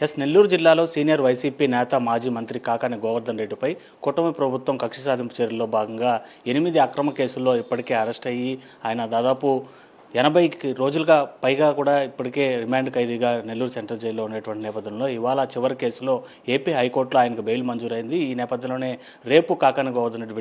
నెల్లూరు జిల్లాలో senior YCP నేత మాజీ మంత్రి కాకాని గోవర్ధన్ రెడ్డిపై కూటమి ప్రభుత్వం కక్ష సాధింపు చర్యల్లో భాగంగా 8 అక్రమ కేసుల్లో ఇప్పటికే అరెస్ట్ అయ్యి ఆయన దాదాపు 80 రోజులుగా పైగా కూడా ఇప్పటికే రిమాండ్ ఖైదీగా నెల్లూరు సెంట్రల్ జైల్లో ఉన్నటువంటి నేపథ్యంలో ఇవాళ చివరి కేసులో ఏపీ హైకోర్టులో ఆయనకు బెయిల్ మంజూరైంది. ఈ నేపథ్యంలోనే రేపు కాకాని గోవర్ధన్ రెడ్డి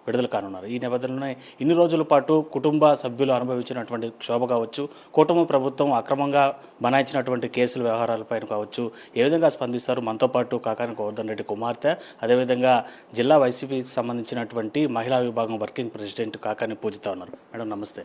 విడుదల కానున్నారు. ఈ నేపథ్యంలోనే ఇన్ని రోజుల పాటు కుటుంబ సభ్యులు అనుభవించినటువంటి క్షోభ కావచ్చు, కూటమి ప్రభుత్వం అక్రమంగా బనాయించినటువంటి కేసుల వ్యవహారాలపైన కావచ్చు, ఏ విధంగా స్పందిస్తారు? మనతో పాటు కాకాని గోవర్ధన్ రెడ్డి కుమార్తె, అదేవిధంగా జిల్లా వైసీపీకి సంబంధించినటువంటి మహిళా విభాగం వర్కింగ్ ప్రెసిడెంట్ కాకాని పూజిత ఉన్నారు. మేడం నమస్తే.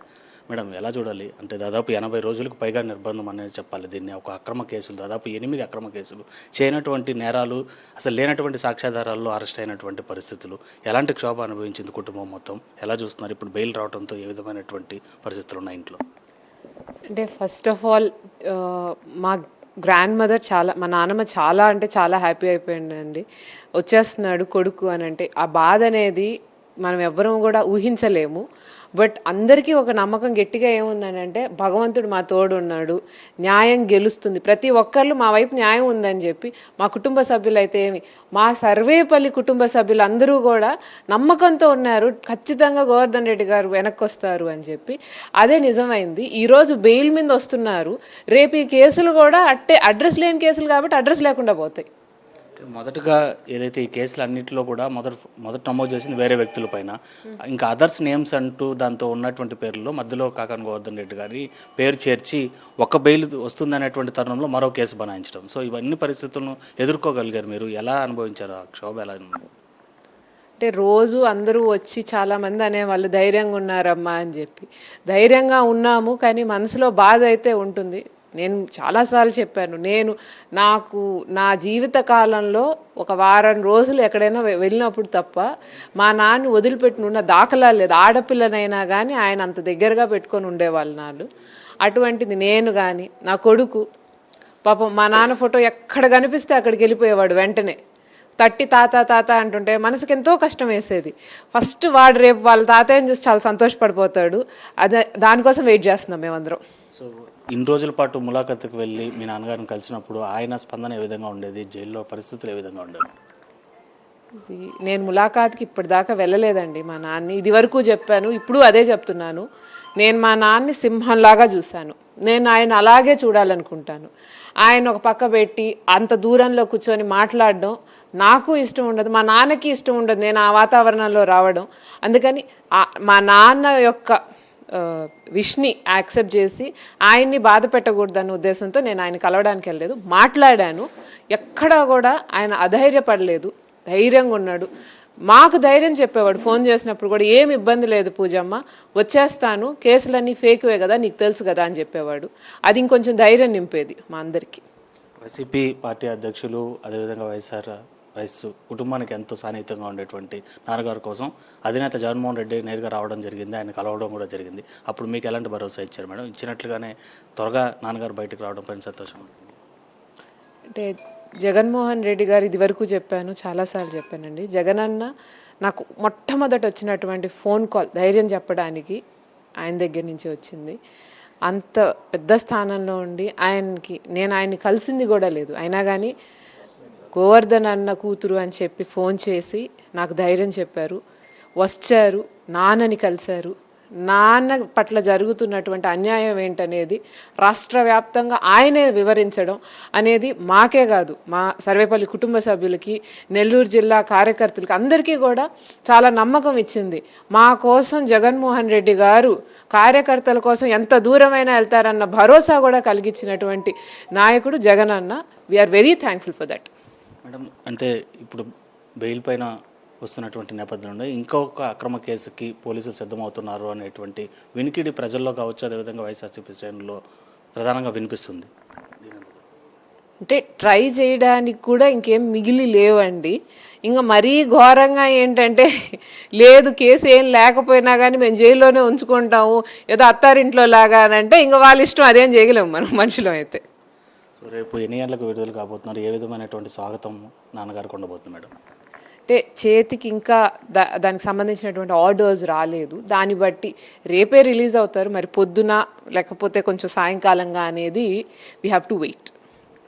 మేడం ఎలా చూడాలి అంటే దాదాపు 80 రోజులకు పైగా నిర్బంధం అనేది చెప్పాలి. దీన్ని ఒక అక్రమ కేసులు దాదాపు 8 అక్రమ కేసులు చేయనటువంటి నేరాలు, అసలు లేనటువంటి సాక్ష్యాధారాల్లో అరెస్ట్ అయినటువంటి పరిస్థితులు, ఎలాంటి క్షోభ అనుభవించింది కుటుంబం మొత్తం, ఎలా చూస్తున్నారు? ఇప్పుడు బెయిల్ రావడంతో ఏ విధమైనటువంటి పరిస్థితులు ఉన్నాయి ఇంట్లో? అంటే ఫస్ట్ ఆఫ్ ఆల్ మా గ్రాండ్ మదర్ మా నాన్నమ్మ చాలా హ్యాపీ అయిపోయిందండి. వచ్చేస్తున్నాడు కొడుకు అని అంటే ఆ బాధ అనేది మనం ఎవ్వరం కూడా ఊహించలేము. బట్ అందరికీ ఒక నమ్మకం గట్టిగా ఏముందనంటే భగవంతుడు మా తోడు ఉన్నాడు, న్యాయం గెలుస్తుంది, ప్రతి ఒక్కళ్ళు మా వైపు న్యాయం ఉందని చెప్పి మా కుటుంబ సభ్యులు అయితే మా సర్వేపల్లి కుటుంబ సభ్యులు అందరూ కూడా నమ్మకంతో ఉన్నారు. ఖచ్చితంగా గోవర్ధన్ రెడ్డి గారు వెనక్కి వస్తారు అని చెప్పి అదే నిజమైంది. ఈరోజు బెయిల్ మీద వస్తున్నారు. రేపు ఈ కేసులు కూడా అడ్రస్ లేని కేసులు కాబట్టి అడ్రస్ లేకుండా పోతాయి. మొదటగా ఏదైతే ఈ కేసులు అన్నింటిలో కూడా మొదట నమోదు చేసింది వేరే వ్యక్తుల పైన, ఇంకా అదర్స్ నేమ్స్ అంటూ దాంతో ఉన్నటువంటి పేర్లలో మధ్యలో కాకాని గోవర్ధన్ రెడ్డి గారి పేరు చేర్చి ఒక బెయిల్ వస్తుంది అనేటువంటి తరుణంలో మరో కేసు బనాయించడం. సో ఇవన్నీ పరిస్థితులను ఎదుర్కోగలిగారు మీరు, ఎలా అనుభవించారు? ఆ క్షోభ ఎలా? అంటే రోజు అందరూ వచ్చి చాలామంది అనేవాళ్ళు ధైర్యంగా ఉన్నారమ్మా అని చెప్పి. ధైర్యంగా ఉన్నాము, కానీ మనసులో బాధ అయితే ఉంటుంది. నేను చాలాసార్లు చెప్పాను, నాకు నా జీవిత కాలంలో ఒక వారం రోజులు ఎక్కడైనా వెళ్ళినప్పుడు తప్ప మా నాన్న వదిలిపెట్టిన ఉన్న దాఖలాలు లేదు. ఆడపిల్లనైనా కానీ ఆయన అంత దగ్గరగా పెట్టుకొని ఉండేవాళ్ళు నాళ్ళు. అటువంటిది నేను కానీ నా కొడుకు పాపం మా నాన్న ఫోటో ఎక్కడ కనిపిస్తే అక్కడికి వెళ్ళిపోయేవాడు. వెంటనే తట్టి తాత అంటుంటే మనసుకి ఎంతో కష్టం వేసేది. ఫస్ట్ వాడు రేపు వాళ్ళ తాతయ్యని చూసి చాలా సంతోషపడిపోతాడు. దానికోసం వెయిట్ చేస్తున్నాం మేమందరం. సో ఇన్ని రోజుల పాటు ములాఖత్తుకు వెళ్ళి మీ నాన్నగారిని కలిసినప్పుడు ఆయన స్పందన ఏ విధంగా ఉండేది? జైల్లో పరిస్థితులు ఏ విధంగా ఉండేవి? నేను ములాఖాత్కి ఇప్పటిదాకా వెళ్ళలేదండి. మా నాన్ని ఇది వరకు చెప్పాను, ఇప్పుడు అదే చెప్తున్నాను. నేను మా నాన్ని సింహంలాగా చూశాను. నేను ఆయన అలాగే చూడాలనుకుంటాను. ఆయన ఒక పక్క పెట్టి అంత దూరంలో కూర్చొని మాట్లాడడం నాకు ఇష్టం ఉండదు, మా నాన్నకి ఇష్టం ఉండదు నేను ఆ వాతావరణంలో రావడం. అందుకని మా నాన్న యొక్క విష్ని యాక్సెప్ట్ చేసి ఆయన్ని బాధ పెట్టకూడదన్న ఉద్దేశంతో నేను ఆయన కలవడానికి వెళ్ళలేదు. మాట్లాడాను, ఎక్కడా కూడా ఆయన అధైర్యపడలేదు, ధైర్యంగా ఉన్నాడు. మాకు ధైర్యం చెప్పేవాడు. ఫోన్ చేసినప్పుడు కూడా ఏమి ఇబ్బంది లేదు పూజమ్మ, వచ్చేస్తాను, కేసులన్నీ ఫేక్వే కదా, నీకు తెలుసు కదా అని చెప్పేవాడు. అది ఇంకొంచెం ధైర్యం నింపేది మా అందరికీ. వైసీపీ పార్టీ అధ్యక్షులు, అదేవిధంగా వయస్సు కుటుంబానికి ఎంతో సాన్నిహితంగా ఉండేటువంటి నాన్నగారి కోసం అధినేత జగన్మోహన్ రెడ్డి నేరుగా రావడం జరిగింది, ఆయన కలవడం కూడా జరిగింది. అప్పుడు మీకు ఎలాంటి భరోసా ఇచ్చారు మేడం? ఇచ్చినట్లుగానే త్వరగా నాన్నగారు బయటకు రావడం పైన సంతోషం అంటే జగన్మోహన్ రెడ్డి గారు ఇది వరకు చెప్పాను, చాలాసార్లు చెప్పానండి. జగనన్న నాకు మొట్టమొదట వచ్చినటువంటి ఫోన్ కాల్ ధైర్యం చెప్పడానికి ఆయన దగ్గర నుంచి వచ్చింది. అంత పెద్ద స్థానంలో ఉండి నేను ఆయన్ని కలిసింది కూడా లేదు. అయినా కానీ గోవర్ధన్ అన్న కూతురు అని చెప్పి ఫోన్ చేసి నాకు ధైర్యం చెప్పారు. వచ్చారు, నాన్నని కలిశారు. నాన్న పట్ల జరుగుతున్నటువంటి అన్యాయం ఏంటనేది రాష్ట్ర వ్యాప్తంగా ఆయనే వివరించడం అనేది మాకే కాదు, మా సర్వేపల్లి కుటుంబ సభ్యులకి, నెల్లూరు జిల్లా కార్యకర్తలకి అందరికీ కూడా చాలా నమ్మకం ఇచ్చింది. మా కోసం జగన్మోహన్ రెడ్డి గారు కార్యకర్తల కోసం ఎంత దూరమైనా వెళ్తారన్న భరోసా కూడా కలిగించినటువంటి నాయకుడు జగన్ అన్న. We're very thankful for that. Madam, అంటే ఇప్పుడు బెయిల్ పైన వస్తున్నటువంటి నేపథ్యంలో ఇంకొక అక్రమ కేసుకి పోలీసులు సిద్ధమవుతున్నారు అనేటువంటి వినికిడి ప్రజల్లో కావచ్చు, అదేవిధంగా వైఎస్ఆర్సీపీ శ్రేణుల్లో ప్రధానంగా వినిపిస్తుంది. అంటే ట్రై చేయడానికి కూడా ఇంకేం మిగిలి లేవండి. ఇంకా మరీ ఘోరంగా ఏంటంటే లేదు కేసు ఏం లేకపోయినా కానీ మేము జైల్లోనే ఉంచుకుంటాము, ఏదో అత్తారింట్లో లాగా అని అంటే ఇంకా వాళ్ళ ఇష్టం, అదేం చేయగలేము మనం మనుషులం అయితే. సో రేపు ఎన్ని గంటలకు విడుదల కాబోతున్నారు? ఏ విధమైనటువంటి స్వాగతం నాన్నగారికి ఉండబోతుంది మేడం? అంటే చేతికి ఇంకా దానికి సంబంధించినటువంటి ఆర్డర్స్ రాలేదు. దాన్ని బట్టి రేపే రిలీజ్ అవుతారు. మరి పొద్దున లేకపోతే కొంచెం సాయంకాలంగా అనేది we have to wait.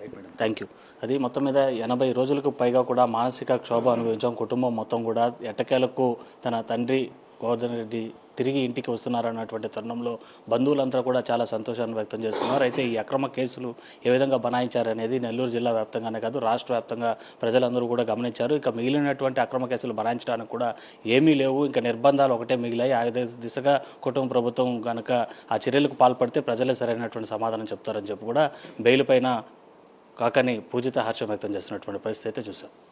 Right madam. Thank you. అది మొత్తం మీద 80 రోజులకు పైగా కూడా మానసిక క్షోభ అనుభవించాం. కుటుంబం మొత్తం కూడా ఎట్టకేలకు తన తండ్రి గోవర్ధన్ రెడ్డి తిరిగి ఇంటికి వస్తున్నారన్నటువంటి తరుణంలో బంధువులంతా కూడా చాలా సంతోషాన్ని వ్యక్తం చేస్తున్నారు. అయితే ఈ అక్రమ కేసులు ఏ విధంగా బనాయించారనేది నెల్లూరు జిల్లా వ్యాప్తంగానే కాదు రాష్ట్ర వ్యాప్తంగా ప్రజలందరూ కూడా గమనించారు. ఇక మిగిలినటువంటి అక్రమ కేసులు బనాయించడానికి కూడా ఏమీ లేవు, ఇంకా నిర్బంధాలు ఒకటే మిగిలాయి. ఆ దిశగా కుటుంబ ప్రభుత్వం కనుక ఆ చర్యలకు పాల్పడితే ప్రజలే సరైనటువంటి సమాధానం చెప్తారని చెప్పి కూడా బెయిల్ పైన కాకాని పూజిత హర్షం వ్యక్తం చేస్తున్నటువంటి పరిస్థితి అయితే చూసాం.